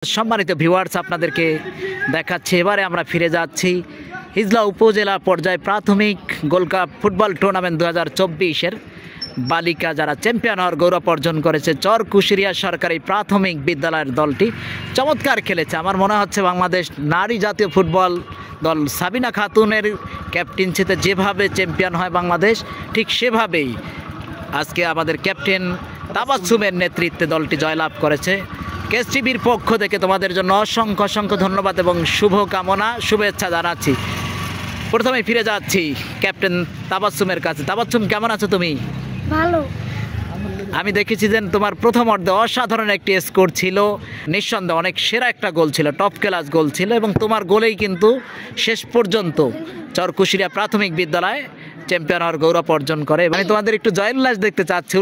সম্মানিত ভিউয়ার্স, আপনাদেরকে দেখাচ্ছি এবারে আমরা ফিরে যাচ্ছি হিজলা উপজেলা পর্যায়ে প্রাথমিক গোল্ড কাপ ফুটবল টুর্নামেন্ট 2024-এর বালিকা যারা চ্যাম্পিয়ন হওয়ার গৌরব অর্জন করেছে চর কুশিরিয়া সরকারি প্রাথমিক বিদ্যালয়ের দলটি চমৎকার খেলেছে। আমার মনে হচ্ছে বাংলাদেশ নারী জাতীয় ফুটবল দল সাবিনা খাতুনের ক্যাপ্টেন্সিতে যেভাবে চ্যাম্পিয়ন হয় বাংলাদেশ, ঠিক সেভাবেই আজকে আমাদের ক্যাপ্টেন তাবাসসুমের নেতৃত্বে দলটি জয়লাভ করেছে। কেএসটিভির পক্ষ থেকে তোমাদের জন্য অসংখ্য অসংখ্য ধন্যবাদ এবং শুভকামনা শুভেচ্ছা জানাচ্ছি। প্রথমে ফিরে যাচ্ছি ক্যাপ্টেন তাবাসসুমের কাছে। তাবাসসুম, কেমন আছো তুমি? ভালো। আমি দেখেছি যে তোমার প্রথম অর্ধে অসাধারণ একটি স্কোর ছিল, নিঃসন্দেহে অনেক সেরা একটা গোল ছিল, টপ ক্লাস গোল ছিল এবং তোমার গোলেই কিন্তু শেষ পর্যন্ত চরকুশিরিয়া প্রাথমিক বিদ্যালয় চ্যাম্পিয়ন হওয়ার গৌরব অর্জন করে। মানে তোমাদের একটু জয়োল্লাস দেখতে চাচ্ছি।